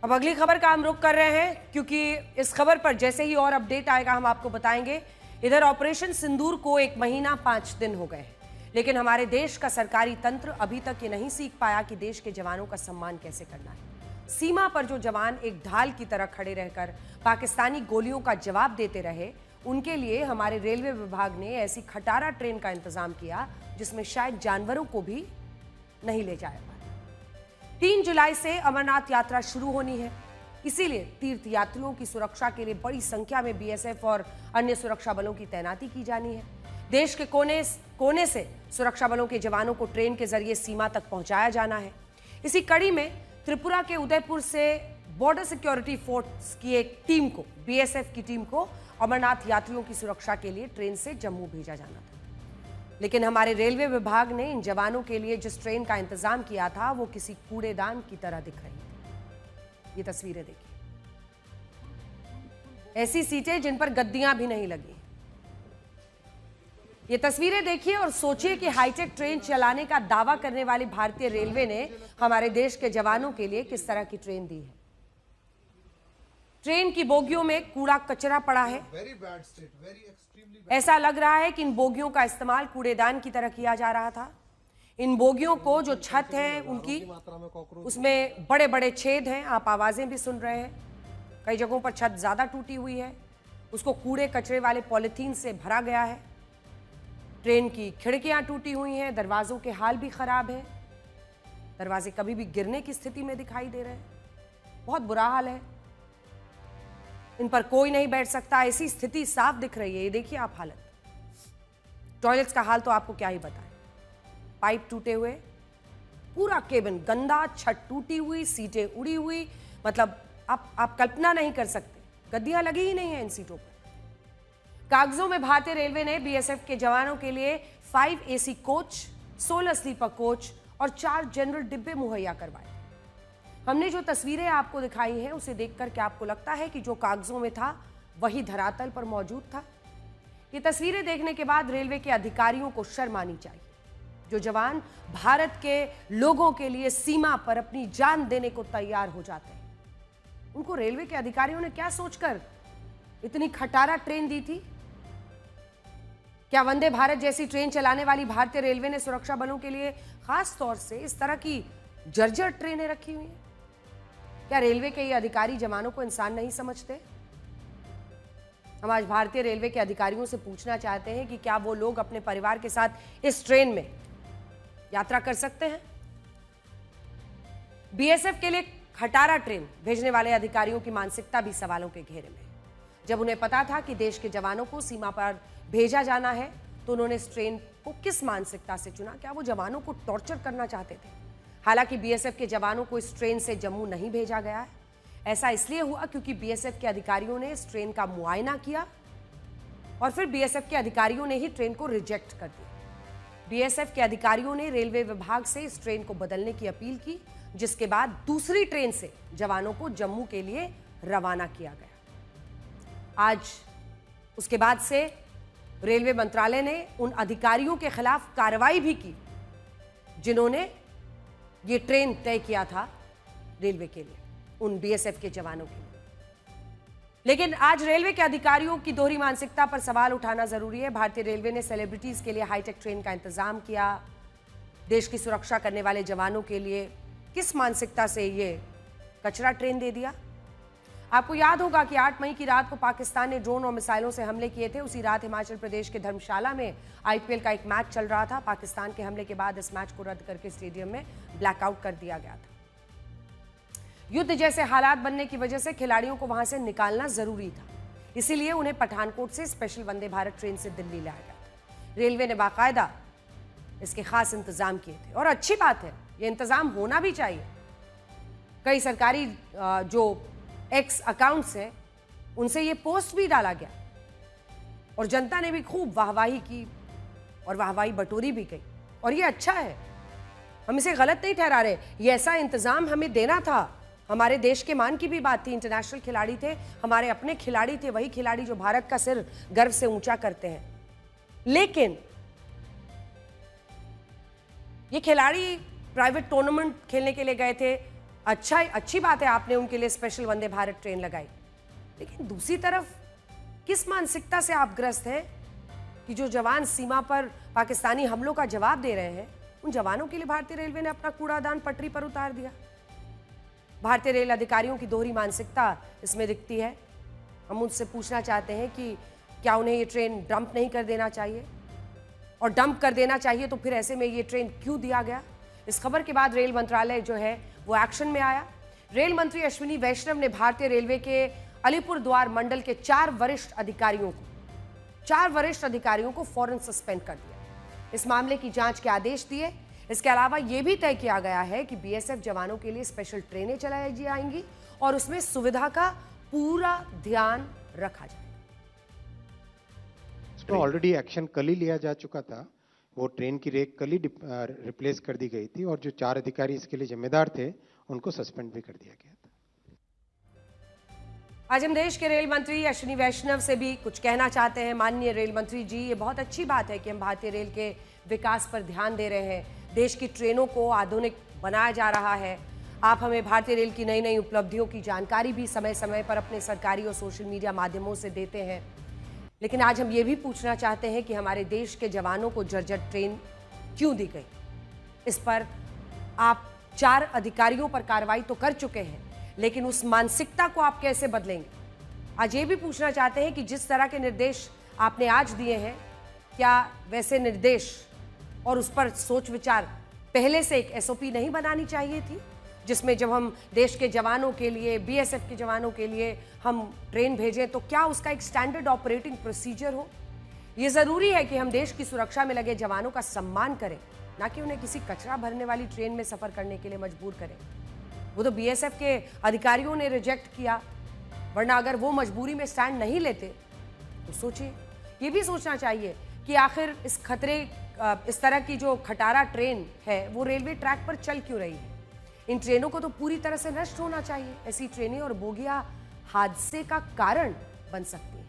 अब अगली खबर का हम रुख कर रहे हैं, क्योंकि इस खबर पर जैसे ही और अपडेट आएगा हम आपको बताएंगे। इधर ऑपरेशन सिंदूर को 1 महीना 5 दिन हो गए हैं, लेकिन हमारे देश का सरकारी तंत्र अभी तक ये नहीं सीख पाया कि देश के जवानों का सम्मान कैसे करना है। सीमा पर जो जवान एक ढाल की तरह खड़े रहकर पाकिस्तानी गोलियों का जवाब देते रहे, उनके लिए हमारे रेलवे विभाग ने ऐसी खटारा ट्रेन का इंतजाम किया जिसमें शायद जानवरों को भी नहीं ले जाया। 3 जुलाई से अमरनाथ यात्रा शुरू होनी है, इसीलिए तीर्थ यात्रियों की सुरक्षा के लिए बड़ी संख्या में बीएसएफ और अन्य सुरक्षा बलों की तैनाती की जानी है। देश के कोने से सुरक्षा बलों के जवानों को ट्रेन के जरिए सीमा तक पहुंचाया जाना है। इसी कड़ी में त्रिपुरा के उदयपुर से बॉर्डर सिक्योरिटी फोर्स की एक टीम को, बीएसएफ की टीम को अमरनाथ यात्रियों की सुरक्षा के लिए ट्रेन से जम्मू भेजा जाना था, लेकिन हमारे रेलवे विभाग ने इन जवानों के लिए जिस ट्रेन का इंतजाम किया था वो किसी कूड़ेदान की तरह दिख रही है। ये तस्वीरें देखिए, ऐसी सीटें जिन पर गद्दियां भी नहीं लगी। ये तस्वीरें देखिए और सोचिए कि हाईटेक ट्रेन चलाने का दावा करने वाली भारतीय रेलवे ने हमारे देश के जवानों के लिए किस तरह की ट्रेन दी है। ट्रेन की बोगियों में कूड़ा कचरा पड़ा है। ऐसा लग रहा है कि इन बोगियों का इस्तेमाल कूड़ेदान की तरह किया जा रहा था। इन बोगियों को जो छत है उनकी, उसमें बड़े बड़े छेद हैं, आप आवाजें भी सुन रहे हैं। कई जगहों पर छत ज्यादा टूटी हुई है, उसको कूड़े कचरे वाले पॉलिथीन से भरा गया है। ट्रेन की खिड़कियां टूटी हुई हैं, दरवाजों के हाल भी खराब है, दरवाजे कभी भी गिरने की स्थिति में दिखाई दे रहे हैं। बहुत बुरा हाल है, इन पर कोई नहीं बैठ सकता, ऐसी स्थिति साफ दिख रही है। ये देखिए आप हालत, टॉयलेट्स का हाल तो आपको क्या ही बताएं। पाइप टूटे हुए, पूरा केबिन गंदा, छत टूटी हुई, सीटें उड़ी हुई, मतलब आप कल्पना नहीं कर सकते। गद्दियां लगी ही नहीं है इन सीटों पर। कागजों में भारतीय रेलवे ने बीएसएफ के जवानों के लिए 5 एसी कोच, 16 स्लीपर कोच और 4 जनरल डिब्बे मुहैया करवाए। हमने जो तस्वीरें आपको दिखाई हैं उसे देखकर क्या आपको लगता है कि जो कागजों में था वही धरातल पर मौजूद था? ये तस्वीरें देखने के बाद रेलवे के अधिकारियों को शर्म आनी चाहिए। जो जवान भारत के लोगों के लिए सीमा पर अपनी जान देने को तैयार हो जाते हैं, उनको रेलवे के अधिकारियों ने क्या सोचकर इतनी खटारा ट्रेन दी थी? क्या वंदे भारत जैसी ट्रेन चलाने वाली भारतीय रेलवे ने सुरक्षा बलों के लिए खास तौर से इस तरह की जर्जर ट्रेनें रखी हुई हैं? क्या रेलवे के ये अधिकारी जवानों को इंसान नहीं समझते? हम आज भारतीय रेलवे के अधिकारियों से पूछना चाहते हैं कि क्या वो लोग अपने परिवार के साथ इस ट्रेन में यात्रा कर सकते हैं? बीएसएफ के लिए खटारा ट्रेन भेजने वाले अधिकारियों की मानसिकता भी सवालों के घेरे में। जब उन्हें पता था कि देश के जवानों को सीमा पर भेजा जाना है, तो उन्होंने इस ट्रेन को किस मानसिकता से चुना? क्या वो जवानों को टॉर्चर करना चाहते थे? हालांकि बीएसएफ के जवानों को इस ट्रेन से जम्मू नहीं भेजा गया है। ऐसा इसलिए हुआ क्योंकि बीएसएफ के अधिकारियों ने इस ट्रेन का मुआयना किया और फिर बीएसएफ के अधिकारियों ने ही ट्रेन को रिजेक्ट कर दिया। बीएसएफ के अधिकारियों ने रेलवे विभाग से इस ट्रेन को बदलने की अपील की, जिसके बाद दूसरी ट्रेन से जवानों को जम्मू के लिए रवाना किया गया। आज उसके बाद से रेलवे मंत्रालय ने उन अधिकारियों के खिलाफ कार्रवाई भी की जिन्होंने ये ट्रेन तय किया था रेलवे के लिए, उन बीएसएफ के जवानों के लिए। लेकिन आज रेलवे के अधिकारियों की दोहरी मानसिकता पर सवाल उठाना जरूरी है। भारतीय रेलवे ने सेलिब्रिटीज के लिए हाईटेक ट्रेन का इंतजाम किया, देश की सुरक्षा करने वाले जवानों के लिए किस मानसिकता से ये कचरा ट्रेन दे दिया? आपको याद होगा कि 8 मई की रात को पाकिस्तान ने ड्रोन और मिसाइलों से हमले किए थे। उसी रात हिमाचल प्रदेश के धर्मशाला में आईपीएल का एक मैच चल रहा था। पाकिस्तान के हमले के बाद इस मैच को रद्द करके स्टेडियम में ब्लैकआउट कर दिया गया था। युद्ध जैसे हालात बनने की वजह से खिलाड़ियों को वहां से निकालना जरूरी था, इसीलिए उन्हें पठानकोट से स्पेशल वंदे भारत ट्रेन से दिल्ली लाया गया था। रेलवे ने बाकायदा इसके खास इंतजाम किए थे और अच्छी बात है, ये इंतजाम होना भी चाहिए। कई सरकारी जो एक्स अकाउंट्स हैं उनसे ये पोस्ट भी डाला गया और जनता ने भी खूब वाहवाही की और वाहवाही बटोरी भी गई, और ये अच्छा है, हम इसे गलत नहीं ठहरा रहे। ये ऐसा इंतजाम हमें देना था, हमारे देश के मान की भी बात थी। इंटरनेशनल खिलाड़ी थे, हमारे अपने खिलाड़ी थे, वही खिलाड़ी जो भारत का सिर गर्व से ऊंचा करते हैं। लेकिन ये खिलाड़ी प्राइवेट टूर्नामेंट खेलने के लिए गए थे, अच्छी बात है आपने उनके लिए स्पेशल वंदे भारत ट्रेन लगाई, लेकिन दूसरी तरफ किस मानसिकता से आप ग्रस्त हैं कि जो जवान सीमा पर पाकिस्तानी हमलों का जवाब दे रहे हैं, उन जवानों के लिए भारतीय रेलवे ने अपना कूड़ादान पटरी पर उतार दिया। भारतीय रेल अधिकारियों की दोहरी मानसिकता इसमें दिखती है। हम उनसे पूछना चाहते हैं कि क्या उन्हें ये ट्रेन डंप नहीं कर देना चाहिए, और डंप कर देना चाहिए तो फिर ऐसे में ये ट्रेन क्यों दिया गया। इस खबर के बाद रेल मंत्रालय जो है वो एक्शन में आया। रेल मंत्री अश्विनी वैष्णव ने भारतीय रेलवे के अलीपुरद्वार मंडल के 4 वरिष्ठ अधिकारियों को फौरन सस्पेंड कर दिया। इस मामले की जांच के आदेश दिए। इसके अलावा यह भी तय किया गया है कि बीएसएफ जवानों के लिए स्पेशल ट्रेनें चलाई जाएंगी और उसमें सुविधा का पूरा ध्यान रखा जाएगा। तो ऑलरेडी एक्शन कल ही लिया जा चुका था। वो ट्रेन की रेक कल ही रिप्लेस कर दी गई थी और जो 4 अधिकारी इसके लिए जिम्मेदार थे उनको सस्पेंड भी कर दिया गया था। आज हम देश के रेल मंत्री अश्विनी वैष्णव से भी कुछ कहना चाहते हैं। माननीय रेल मंत्री जी, ये बहुत अच्छी बात है कि हम भारतीय रेल के विकास पर ध्यान दे रहे हैं। देश की ट्रेनों को आधुनिक बनाया जा रहा है। आप हमें भारतीय रेल की नई नई उपलब्धियों की जानकारी भी समय समय पर अपने सरकारी और सोशल मीडिया माध्यमों से देते हैं। लेकिन आज हम ये भी पूछना चाहते हैं कि हमारे देश के जवानों को जर्जर ट्रेन क्यों दी गई। इस पर आप 4 अधिकारियों पर कार्रवाई तो कर चुके हैं, लेकिन उस मानसिकता को आप कैसे बदलेंगे। आज ये भी पूछना चाहते हैं कि जिस तरह के निर्देश आपने आज दिए हैं, क्या वैसे निर्देश और उस पर सोच विचार पहले से एक एसओपी नहीं बनानी चाहिए थी, जिसमें जब हम देश के जवानों के लिए, बीएसएफ के जवानों के लिए हम ट्रेन भेजें तो क्या उसका एक स्टैंडर्ड ऑपरेटिंग प्रोसीजर हो। ये ज़रूरी है कि हम देश की सुरक्षा में लगे जवानों का सम्मान करें, ना कि उन्हें किसी कचरा भरने वाली ट्रेन में सफ़र करने के लिए मजबूर करें। वो तो बीएसएफ के अधिकारियों ने रिजेक्ट किया, वरना अगर वो मजबूरी में स्टैंड नहीं लेते तो सोचिए। ये भी सोचना चाहिए कि आखिर इस तरह की जो खटारा ट्रेन है वो रेलवे ट्रैक पर चल क्यों रही है। इन ट्रेनों को तो पूरी तरह से नष्ट होना चाहिए। ऐसी ट्रेनें और बोगियां हादसे का कारण बन सकती हैं।